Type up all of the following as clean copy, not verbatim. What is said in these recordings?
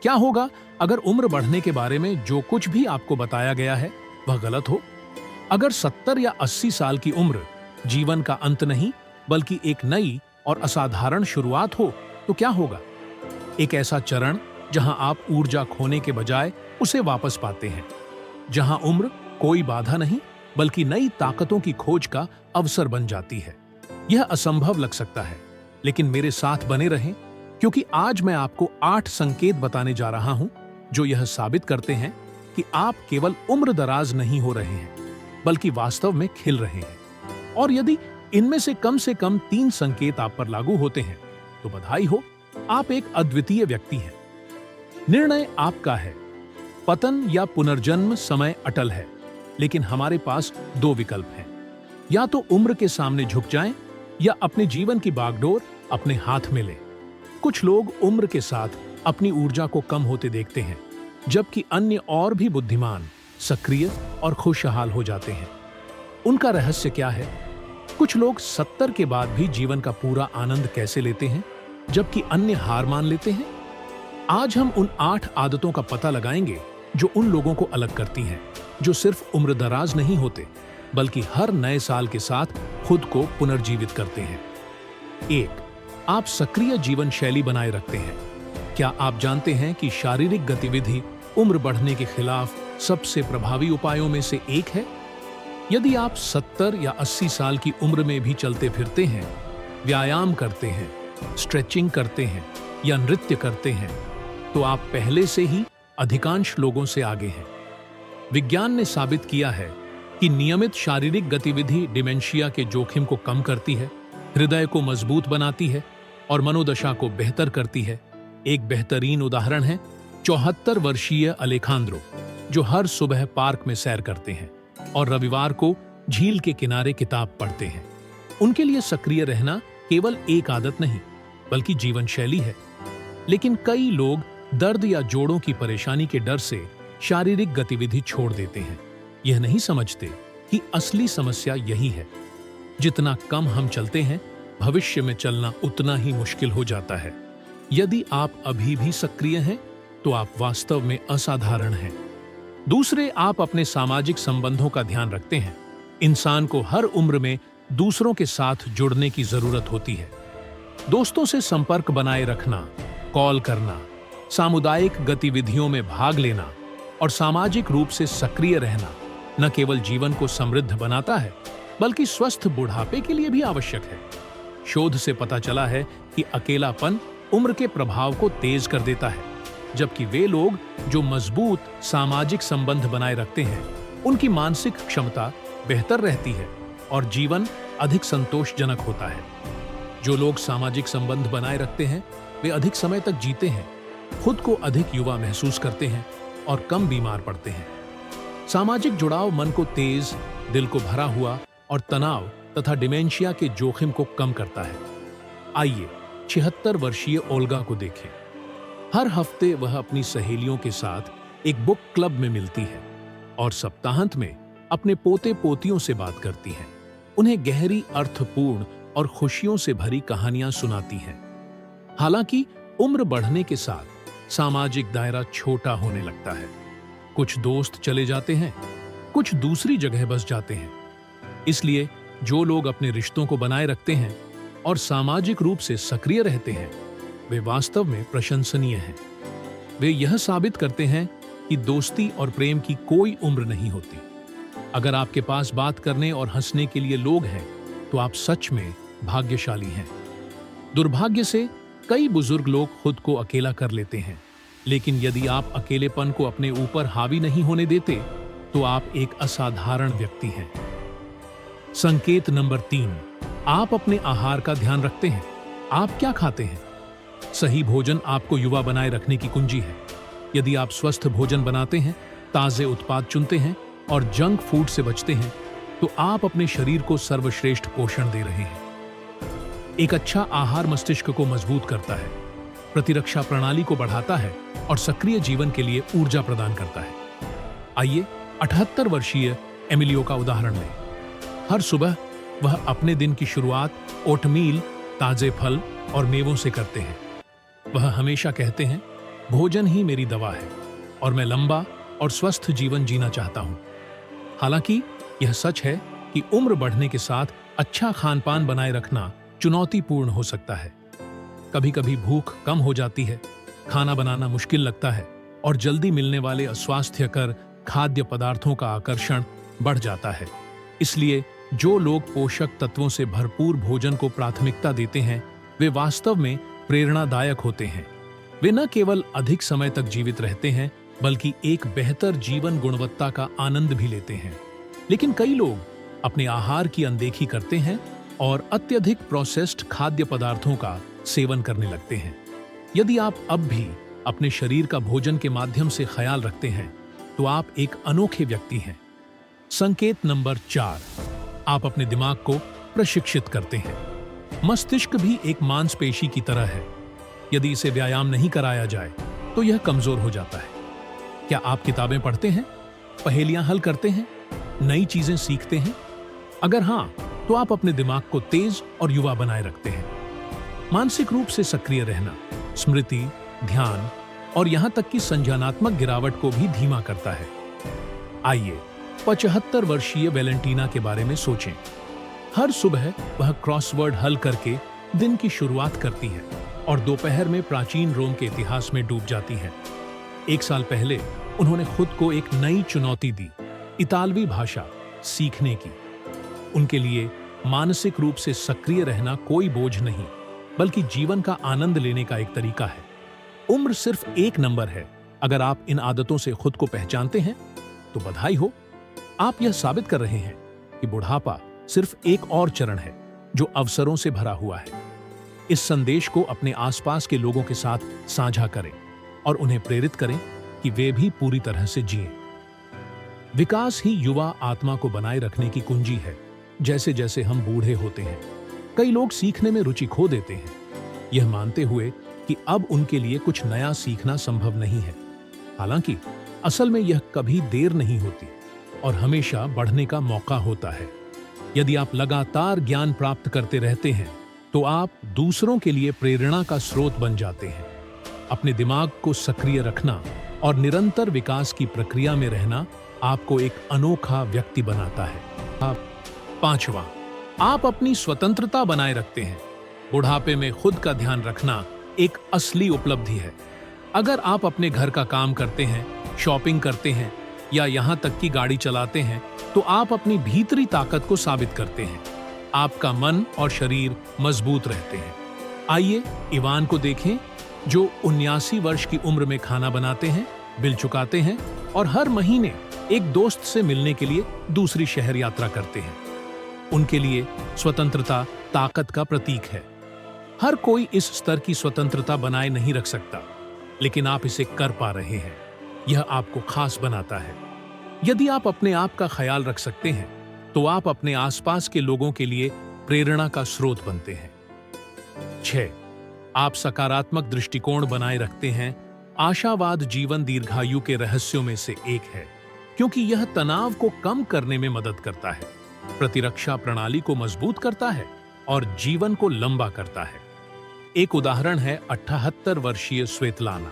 क्या होगा अगर उम्र बढ़ने के बारे में जो कुछ भी आपको बताया गया है वह गलत हो? अगर 70 या 80 साल की उम्र जीवन का अंत नहीं बल्कि एक नई और असाधारण शुरुआत हो तो क्या होगा? एक ऐसा चरण जहां आप ऊर्जा खोने के बजाय उसे वापस पाते हैं, जहां उम्र कोई बाधा नहीं बल्कि नई ताकतों की खोज का अवसर बन जाती है। यह असंभव लग सकता है, लेकिन मेरे साथ बने रहें, क्योंकि आज मैं आपको 8 संकेत बताने जा रहा हूं जो यह साबित करते हैं कि आप केवल उम्र दराज नहीं हो रहे हैं बल्कि वास्तव में खिल रहे हैं। और यदि इनमें से कम 3 संकेत आप पर लागू होते हैं तो बधाई हो, आप एक अद्वितीय व्यक्ति हैं। निर्णय आपका है। पतन या पुनर्जन्म समय अटल है, लेकिन हमारे पास 2 विकल्प हैं। या तो उम्र के सामने झुक जाएं या अपने जीवन की बागडोर अपने हाथ में लें। कुछ लोग उम्र के साथ अपनी ऊर्जा को कम होते देखते हैं, जबकि अन्य और भी बुद्धिमान, सक्रिय और खुशहाल हो जाते हैं। उनका रहस्य क्या है? कुछ लोग 70 के बाद भी जीवन का पूरा आनंद कैसे लेते हैं, जबकि अन्य हार मान लेते हैं? आज हम उन 8 आदतों का पता लगाएंगे जो उन लोगों को अलग करती हैं, जो सिर्फ उम्रदराज नहीं होते बल्कि हर नए साल के साथ खुद को पुनर्जीवित करते हैं। 1. आप सक्रिय जीवन शैली बनाए रखते हैं। क्या आप जानते हैं कि शारीरिक गतिविधि उम्र बढ़ने के खिलाफ सबसे प्रभावी उपायों में से एक है? यदि आप 70 या 80 साल की उम्र में भी चलते फिरते हैं, व्यायाम करते हैं, स्ट्रेचिंग करते हैं या नृत्य करते हैं, तो आप पहले से ही अधिकांश लोगों से आगे हैं। विज्ञान ने साबित किया है कि नियमित शारीरिक गतिविधि डिमेंशिया के जोखिम को कम करती है, हृदय को मजबूत बनाती है और मनोदशा को बेहतर करती है। एक बेहतरीन उदाहरण है 74 वर्षीय अलेखांद्रो, जो हर सुबह पार्क में सैर करते हैं और रविवार को झील के किनारे किताब पढ़ते हैं। उनके लिए सक्रिय रहना केवल एक आदत नहीं बल्कि जीवन शैली है। लेकिन कई लोग दर्द या जोड़ों की परेशानी के डर से शारीरिक गतिविधि छोड़ देते हैं। यह नहीं समझते कि असली समस्या यही है। जितना कम हम चलते हैं, भविष्य में चलना उतना ही मुश्किल हो जाता है। यदि आप अभी भी सक्रिय हैं, तो आप वास्तव में असाधारण हैं। दूसरे, आप अपने सामाजिक संबंधों का ध्यान रखते हैं। इंसान को हर उम्र में दूसरों के साथ जुड़ने की जरूरत होती है। दोस्तों से संपर्क बनाए रखना, कॉल करना, सामुदायिक गतिविधियों में भाग लेना और सामाजिक रूप से सक्रिय रहना न केवल जीवन को समृद्ध बनाता है बल्कि स्वस्थ बुढ़ापे के लिए भी आवश्यक है। शोध से पता चला है कि अकेलापन उम्र के प्रभाव को तेज कर देता है, जबकि वे लोग जो मजबूत सामाजिक संबंध बनाए रखते हैं, उनकी मानसिक क्षमता बेहतर रहती है और जीवन अधिक संतोषजनक होता है। जो लोग सामाजिक संबंध बनाए रखते हैं, वे अधिक समय तक जीते हैं, खुद को अधिक युवा महसूस करते हैं और कम बीमार पड़ते हैं। सामाजिक जुड़ाव मन को तेज, दिल को भरा हुआ और तनाव तथा डिमेंशिया के जोखिम को कम करता है। आइए 76 वर्षीय ओल्गा को देखें। हर हफ्ते वह अपनी सहेलियों के साथ एक बुक क्लब में मिलती है और सप्ताहांत में अपने पोते पोतियों से बात करती हैं। उन्हें गहरी, अर्थपूर्ण और खुशियों से भरी कहानियां सुनाती हैं। हालांकि उम्र बढ़ने के साथ सामाजिक दायरा छोटा होने लगता है। कुछ दोस्त चले जाते हैं, कुछ दूसरी जगह बस जाते हैं। इसलिए जो लोग अपने रिश्तों को बनाए रखते हैं और सामाजिक रूप से सक्रिय रहते हैं, वे वास्तव में प्रशंसनीय हैं। वे यह साबित करते हैं कि दोस्ती और प्रेम की कोई उम्र नहीं होती। अगर आपके पास बात करने और हंसने के लिए लोग हैं, तो आप सच में भाग्यशाली हैं। दुर्भाग्य से कई बुजुर्ग लोग खुद को अकेला कर लेते हैं, लेकिन यदि आप अकेलेपन को अपने ऊपर हावी नहीं होने देते, तो आप एक असाधारण व्यक्ति हैं। संकेत नंबर 3, आप अपने आहार का ध्यान रखते हैं। आप क्या खाते हैं? सही भोजन आपको युवा बनाए रखने की कुंजी है। यदि आप स्वस्थ भोजन बनाते हैं, ताजे उत्पाद चुनते हैं और जंक फूड से बचते हैं, तो आप अपने शरीर को सर्वश्रेष्ठ पोषण दे रहे हैं। एक अच्छा आहार मस्तिष्क को मजबूत करता है, प्रतिरक्षा प्रणाली को बढ़ाता है और सक्रिय जीवन के लिए ऊर्जा प्रदान करता है। आइए 78 वर्षीय एमिलियो का उदाहरण लें। हर सुबह वह अपने दिन की शुरुआत ओटमील, ताजे फल और मेवों से करते हैं। वह हमेशा कहते हैं, भोजन ही मेरी दवा है और मैं लंबा और स्वस्थ जीवन जीना चाहता हूं। हालांकि यह सच है कि उम्र बढ़ने के साथ अच्छा खान पान बनाए रखना चुनौतीपूर्ण हो सकता है। कभी कभी भूख कम हो जाती है, खाना बनाना मुश्किल लगता है और जल्दी मिलने वाले अस्वास्थ्यकर खाद्य पदार्थों का आकर्षण बढ़ जाता है। इसलिए जो लोग पोषक तत्वों से भरपूर भोजन को प्राथमिकता देते हैं, वे वास्तव में प्रेरणादायक होते हैं। वे न केवल अधिक समय तक जीवित रहते हैं, बल्कि एक बेहतर जीवन गुणवत्ता का आनंद भी लेते हैं। लेकिन कई लोग अपने आहार की अनदेखी करते हैं और अत्यधिक प्रोसेस्ड खाद्य पदार्थों का सेवन करने लगते हैं। यदि आप अब भी अपने शरीर का भोजन के माध्यम से ख्याल रखते हैं, तो आप एक अनोखे व्यक्ति हैं। संकेत नंबर 4, आप अपने दिमाग को प्रशिक्षित करते हैं। मस्तिष्क भी एक मांसपेशी की तरह है। यदि इसे व्यायाम नहीं कराया जाए तो यह कमजोर हो जाता है। क्या आप किताबें पढ़ते हैं, पहेलियां हल करते हैं, नई चीजें सीखते हैं? अगर हां, तो आप अपने दिमाग को तेज और युवा बनाए रखते हैं। मानसिक रूप से सक्रिय रहना स्मृति, ध्यान और यहां तक कि संज्ञानात्मक गिरावट को भी धीमा करता है। आइए 75 वर्षीय वैलेंटीना के बारे में सोचें। हर सुबह वह क्रॉसवर्ड हल करके दिन की शुरुआत करती है और दोपहर में प्राचीन रोम के इतिहास में डूब जाती हैं। 1 साल पहले उन्होंने खुद को एक नई चुनौती दी, इतालवी भाषा सीखने की। उनके लिए मानसिक रूप से सक्रिय रहना कोई बोझ नहीं, बल्कि जीवन का आनंद लेने का एक तरीका है। उम्र सिर्फ एक नंबर है। अगर आप इन आदतों से खुद को पहचानते हैं तो बधाई हो, आप यह साबित कर रहे हैं कि बुढ़ापा सिर्फ एक और चरण है जो अवसरों से भरा हुआ है। इस संदेश को अपने आसपास के लोगों के साथ साझा करें और उन्हें प्रेरित करें कि वे भी पूरी तरह से जिएं। विकास ही युवा आत्मा को बनाए रखने की कुंजी है। जैसे जैसे हम बूढ़े होते हैं, कई लोग सीखने में रुचि खो देते हैं, यह मानते हुए कि अब उनके लिए कुछ नया सीखना संभव नहीं है। हालांकि असल में यह कभी देर नहीं होती और हमेशा बढ़ने का मौका होता है। यदि आप लगातार ज्ञान प्राप्त करते रहते हैं, तो आप दूसरों के लिए प्रेरणा का स्रोत बन जाते हैं। अपने दिमाग को सक्रिय रखना और निरंतर विकास की प्रक्रिया में रहना आपको एक अनोखा व्यक्ति बनाता है। 5वां, आप अपनी स्वतंत्रता बनाए रखते हैं। बुढ़ापे में खुद का ध्यान रखना एक असली उपलब्धि है। अगर आप अपने घर का काम करते हैं, शॉपिंग करते हैं या यहां तक कि गाड़ी चलाते हैं, तो आप अपनी भीतरी ताकत को साबित करते हैं। आपका मन और शरीर मजबूत रहते हैं। आइए इवान को देखें, जो 79 वर्ष की उम्र में खाना बनाते हैं, बिल चुकाते हैं और हर महीने एक दोस्त से मिलने के लिए दूसरी शहर यात्रा करते हैं। उनके लिए स्वतंत्रता ताकत का प्रतीक है। हर कोई इस स्तर की स्वतंत्रता बनाए नहीं रख सकता, लेकिन आप इसे कर पा रहे हैं। यह आपको खास बनाता है। यदि आप अपने आप का ख्याल रख सकते हैं, तो आप अपने आसपास के लोगों के लिए प्रेरणा का स्रोत बनते हैं। 6, आप सकारात्मक दृष्टिकोण बनाए रखते हैं। आशावाद जीवन दीर्घायु के रहस्यों में से एक है, क्योंकि यह तनाव को कम करने में मदद करता है, प्रतिरक्षा प्रणाली को मजबूत करता है और जीवन को लंबा करता है। एक उदाहरण है 78 वर्षीय स्वेतलाना,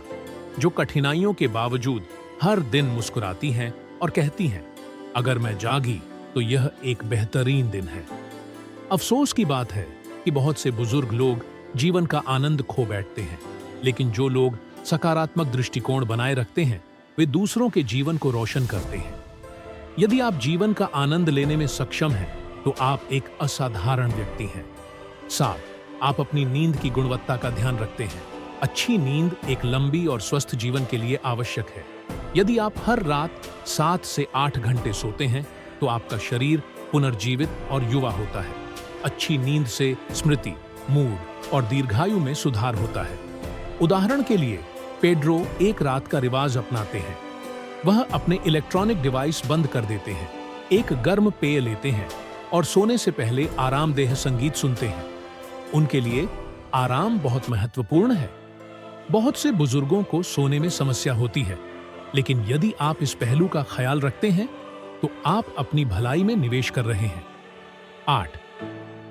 जो कठिनाइयों के बावजूद हर दिन मुस्कुराती हैं और कहती हैं, अगर मैं जागी तो यह एक बेहतरीन दिन है। अफसोस की बात है कि बहुत से बुजुर्ग लोग जीवन का आनंद खो बैठते हैं, लेकिन जो लोग सकारात्मक दृष्टिकोण बनाए रखते हैं, वे दूसरों के जीवन को रोशन करते हैं। यदि आप जीवन का आनंद लेने में सक्षम हैं, तो आप एक असाधारण व्यक्ति हैं। 7, आप अपनी नींद की गुणवत्ता का ध्यान रखते हैं। अच्छी नींद एक लंबी और स्वस्थ जीवन के लिए आवश्यक है। यदि आप हर रात 7 से 8 घंटे सोते हैं, तो आपका शरीर पुनर्जीवित और युवा होता है। अच्छी नींद से स्मृति, मूड और दीर्घायु में सुधार होता है। उदाहरण के लिए पेड्रो एक रात का रिवाज अपनाते हैं। वह अपने इलेक्ट्रॉनिक डिवाइस बंद कर देते हैं, एक गर्म पेय लेते हैं और सोने से पहले आरामदेह संगीत सुनते हैं। उनके लिए आराम बहुत महत्वपूर्ण है। बहुत से बुजुर्गों को सोने में समस्या होती है, लेकिन यदि आप इस पहलू का ख्याल रखते हैं, तो आप अपनी भलाई में निवेश कर रहे हैं। 8,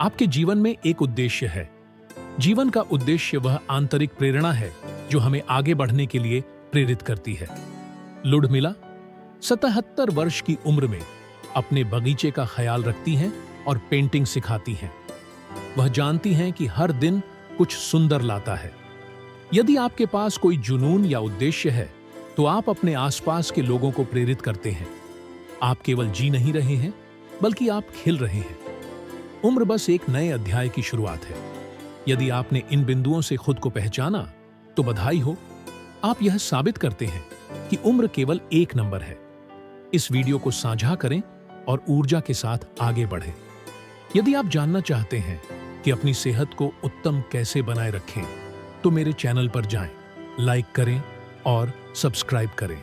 आपके जीवन में एक उद्देश्य है। जीवन का उद्देश्य वह आंतरिक प्रेरणा है जो हमें आगे बढ़ने के लिए प्रेरित करती है। लुडमिला 77 वर्ष की उम्र में अपने बगीचे का ख्याल रखती हैं और पेंटिंग सिखाती हैं। वह जानती हैं कि हर दिन कुछ सुंदर लाता है। यदि आपके पास कोई जुनून या उद्देश्य है तो आप अपने आसपास के लोगों को प्रेरित करते हैं। आप केवल जी नहीं रहे हैं, बल्कि आप खिल रहे हैं। उम्र बस एक नए अध्याय की शुरुआत है। यदि आपने इन बिंदुओं से खुद को पहचाना तो बधाई हो, आप यह साबित करते हैं कि उम्र केवल एक नंबर है। इस वीडियो को साझा करें और ऊर्जा के साथ आगे बढ़ें। यदि आप जानना चाहते हैं कि अपनी सेहत को उत्तम कैसे बनाए रखें, तो मेरे चैनल पर जाएं, लाइक करें और सब्सक्राइब करें।